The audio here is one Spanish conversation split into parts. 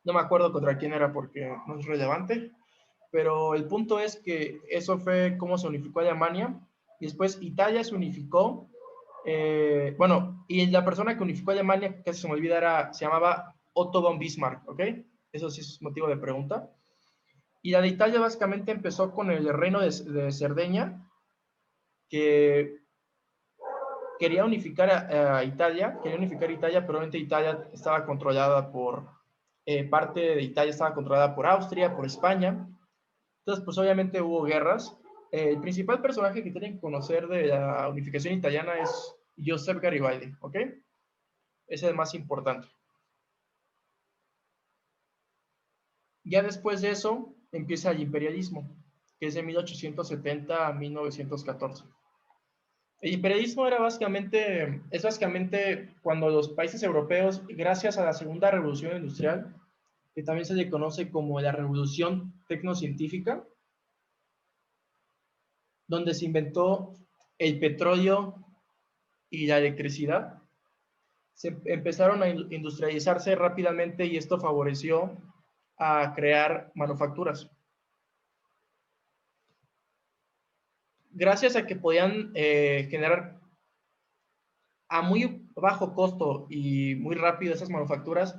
No me acuerdo contra quién era porque no es relevante, pero el punto es que eso fue cómo se unificó Alemania, y después Italia se unificó, bueno, y la persona que unificó Alemania, que casi se me olvida, se llamaba Otto von Bismarck, ¿ok? Eso sí es motivo de pregunta. Y la de Italia básicamente empezó con el reino de Cerdeña, que quería unificar Italia, pero obviamente Italia estaba controlada parte de Italia estaba controlada por Austria, por España. Entonces, pues obviamente hubo guerras. El principal personaje que tienen que conocer de la unificación italiana es Joseph Garibaldi, ¿ok? Ese es el más importante. Ya después de eso empieza el imperialismo, que es de 1870 a 1914. El imperialismo es básicamente cuando los países europeos, gracias a la Segunda Revolución Industrial, que también se le conoce como la Revolución Tecnocientífica, donde se inventó el petróleo y la electricidad, se empezaron a industrializarse rápidamente y esto favoreció a crear manufacturas. Gracias a que podían generar a muy bajo costo y muy rápido esas manufacturas,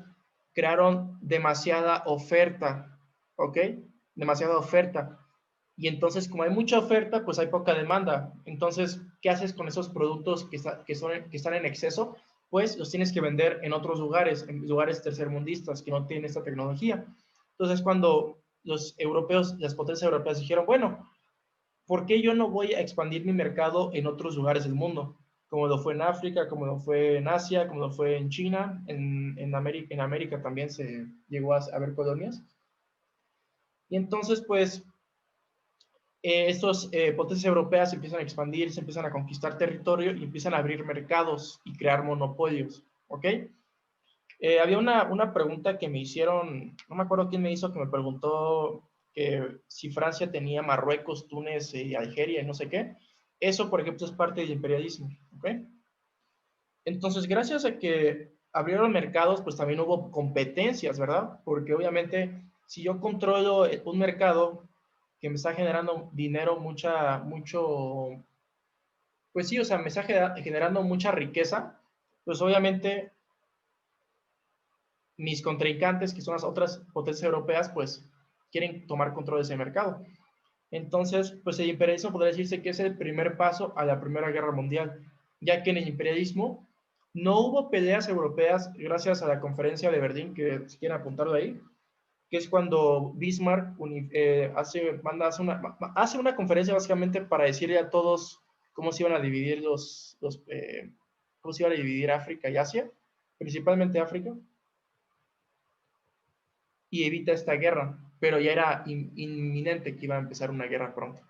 crearon demasiada oferta, ¿ok? Demasiada oferta. Y entonces, como hay mucha oferta, pues hay poca demanda. Entonces, ¿qué haces con esos productos que están en exceso? Pues los tienes que vender en otros lugares, en lugares tercermundistas que no tienen esta tecnología. Entonces, cuando los europeos, las potencias europeas dijeron, bueno, ¿por qué yo no voy a expandir mi mercado en otros lugares del mundo? Como lo fue en África, como lo fue en Asia, como lo fue en China, en América también se llegó a ver colonias. Y entonces, pues, estas potencias europeas empiezan a expandir, se empiezan a conquistar territorio y empiezan a abrir mercados y crear monopolios, ¿ok? Había una pregunta que me hicieron, no me acuerdo quién me hizo, que me preguntó que si Francia tenía Marruecos, Túnez y Algeria y no sé qué. Eso, por ejemplo, es parte del imperialismo, ¿ok? Entonces, gracias a que abrieron mercados, pues también hubo competencias, ¿verdad? Porque obviamente, si yo controlo un mercado que me está generando dinero, pues sí, o sea, me está generando mucha riqueza, pues obviamente mis contrincantes, que son las otras potencias europeas, pues quieren tomar control de ese mercado. Entonces, pues el imperialismo podría decirse que es el primer paso a la Primera Guerra Mundial, ya que en el imperialismo no hubo peleas europeas gracias a la conferencia de Berlín, que si quieren apuntarlo ahí, que es cuando Bismarck hace una conferencia básicamente para decirle a todos cómo se iban a dividir cómo se iba a dividir África y Asia, principalmente África, y evita esta guerra, pero ya era inminente que iba a empezar una guerra pronto.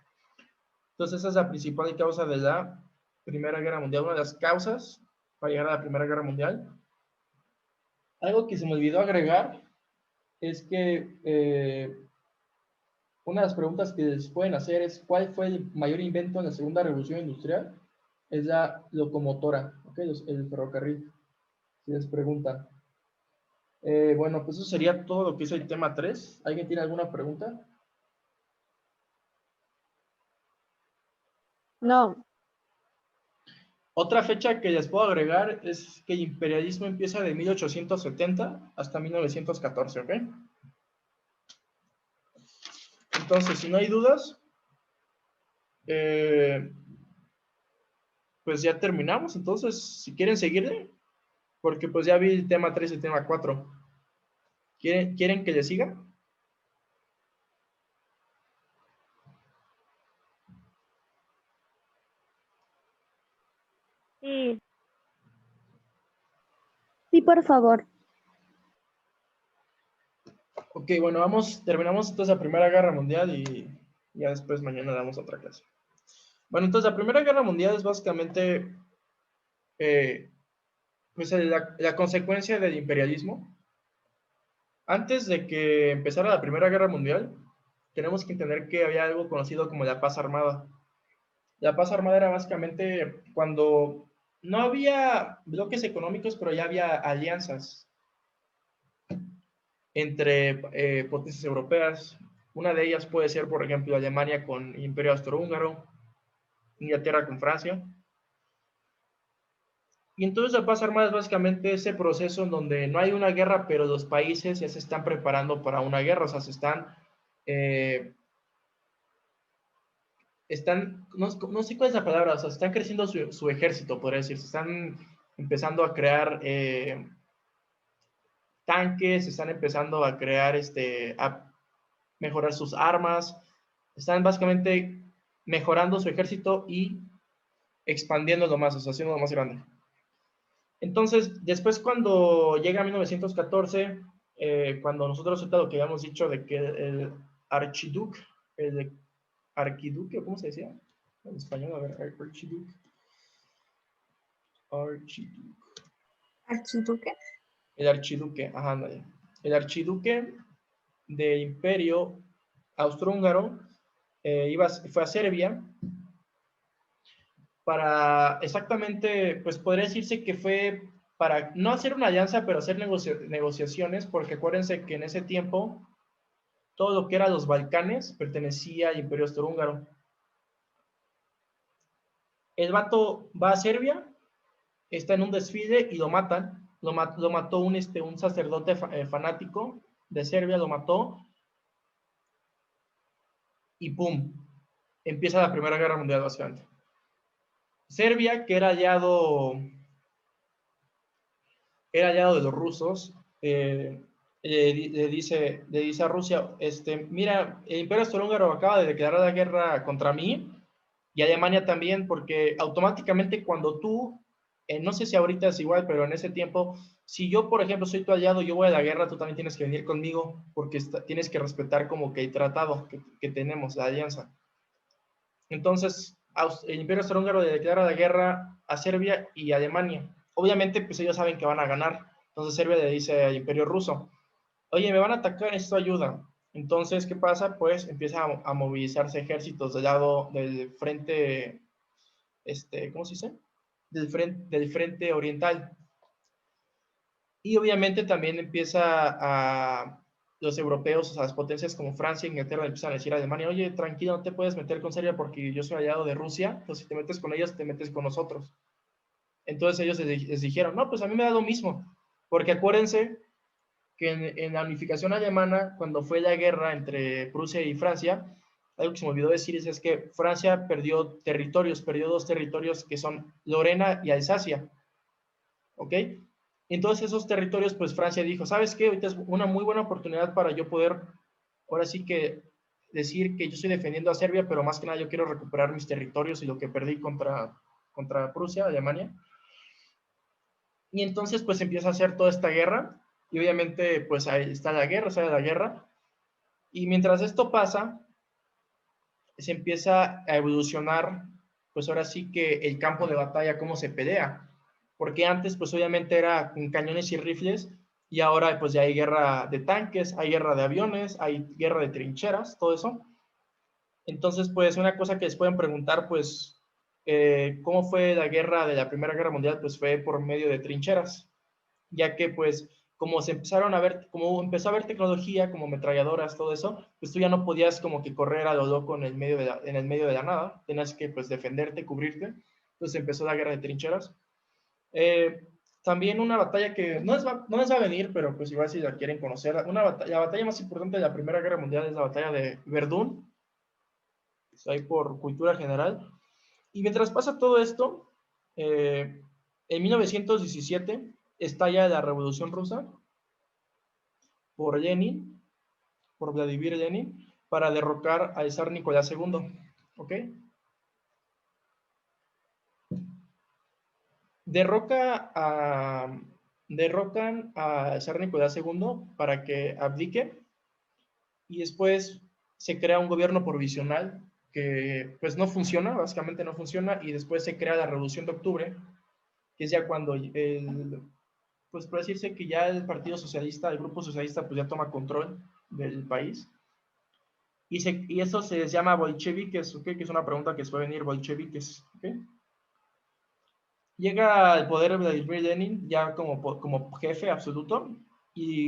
Entonces esa es la principal causa de la Primera Guerra Mundial, una de las causas para llegar a la Primera Guerra Mundial. Algo que se me olvidó agregar es que una de las preguntas que les pueden hacer es ¿cuál fue el mayor invento en la Segunda Revolución Industrial? Es la locomotora, ¿ok? El ferrocarril, si les preguntan. Bueno, pues eso sería todo lo que es el tema 3. ¿Alguien tiene alguna pregunta? No. Otra fecha que les puedo agregar es que el imperialismo empieza de 1870 hasta 1914, ¿ok? Entonces, si no hay dudas, eh, pues ya terminamos. Entonces, si quieren seguirle, porque pues ya vi el tema 3 y el tema 4. ¿Quieren que le siga? Sí. Sí, por favor. Ok, bueno, terminamos entonces la Primera Guerra Mundial y ya después mañana damos otra clase. Bueno, entonces la Primera Guerra Mundial es básicamente eh, pues la consecuencia del imperialismo. Antes de que empezara la Primera Guerra Mundial, tenemos que entender que había algo conocido como la paz armada. La paz armada era básicamente cuando no había bloques económicos, pero ya había alianzas. entre potencias europeas. Una de ellas puede ser, por ejemplo, Alemania con Imperio Austrohúngaro, Inglaterra con Francia. Y entonces la paz armada es básicamente ese proceso en donde no hay una guerra, pero los países ya se están preparando para una guerra, o sea, no sé cuál es la palabra, o sea, están creciendo su ejército, podría decir, se están empezando a crear tanques, se están empezando a crear, a mejorar sus armas, están básicamente mejorando su ejército y expandiéndolo más, o sea, haciéndolo más grande. Entonces, después cuando llega 1914, cuando nosotros lo que habíamos dicho de que el archiduque, el arquiduque, ¿cómo se decía? En español, a ver, archiduque. ¿Archiduque? El archiduque, ajá, el archiduque de Imperio Austrohúngaro fue a Serbia para exactamente, pues podría decirse que fue para no hacer una alianza, pero hacer negociaciones, porque acuérdense que en ese tiempo todo lo que era los Balcanes pertenecía al Imperio Austrohúngaro. El vato va a Serbia, está en un desfile y lo matan. Lo mató un sacerdote fanático de Serbia, lo mató y ¡pum! Empieza la Primera Guerra Mundial, básicamente. Serbia, que era aliado de los rusos, le dice a Rusia, mira, el Imperio Austrohúngaro acaba de declarar la guerra contra mí y Alemania también, porque automáticamente cuando tú, no sé si ahorita es igual, pero en ese tiempo, si yo, por ejemplo, soy tu aliado, yo voy a la guerra, tú también tienes que venir conmigo, porque tienes que respetar como que el tratado que tenemos, la alianza. Entonces, el Imperio Austrohúngaro le declara la guerra a Serbia y a Alemania. Obviamente, pues ellos saben que van a ganar. Entonces Serbia le dice al Imperio Ruso, oye, me van a atacar, esto ayuda. Entonces, ¿qué pasa? Pues empieza a movilizarse ejércitos del frente, ¿cómo se dice? Del frente oriental. Y obviamente también los europeos, o sea, las potencias como Francia e Inglaterra empiezan a decir a Alemania, oye, tranquilo, no te puedes meter con Serbia porque yo soy aliado de Rusia, entonces si te metes con ellos, te metes con nosotros. Entonces ellos les dijeron, no, pues a mí me da lo mismo, porque acuérdense que en la unificación alemana, cuando fue la guerra entre Prusia y Francia, algo que se me olvidó decir es que Francia perdió dos territorios que son Lorena y Alsacia, ¿ok? Entonces esos territorios, pues Francia dijo, ¿sabes qué? Ahorita es una muy buena oportunidad para yo poder, ahora sí que decir que yo estoy defendiendo a Serbia, pero más que nada yo quiero recuperar mis territorios y lo que perdí contra Prusia, Alemania. Y entonces pues empieza a hacer toda esta guerra y obviamente pues ahí está la guerra, sale la guerra. Y mientras esto pasa, se empieza a evolucionar, pues ahora sí que el campo de batalla, cómo se pelea. Porque antes, pues obviamente era con cañones y rifles, y ahora pues ya hay guerra de tanques, hay guerra de aviones, hay guerra de trincheras, todo eso. Entonces, pues una cosa que les pueden preguntar, pues, ¿cómo fue la guerra de la Primera Guerra Mundial? Pues fue por medio de trincheras, ya que pues como se empezaron a ver, como empezó a haber tecnología, como ametralladoras, todo eso, pues tú ya no podías como que correr a lo loco en el medio de la nada, tenías que pues defenderte, cubrirte. Entonces empezó la guerra de trincheras. También una batalla que no les va a venir, pero pues igual si la quieren conocer, la batalla más importante de la Primera Guerra Mundial es la batalla de Verdún, ahí por cultura general. Y mientras pasa todo esto, en 1917 estalla la Revolución Rusa por Lenin, por Vladimir Lenin, para derrocar al zar Nicolás II. ¿Ok? Derrocan al zar Nicolás II para que abdique y después se crea un gobierno provisional que pues no funciona, básicamente no funciona, y después se crea la Revolución de Octubre, que es ya cuando pues puede decirse que ya el Partido Socialista, el Grupo Socialista, pues ya toma control del país. Y eso se llama bolcheviques, ¿okay? Que es una pregunta que suele venir, bolcheviques. ¿Okay? Llega al poder Vladimir Lenin ya como jefe absoluto y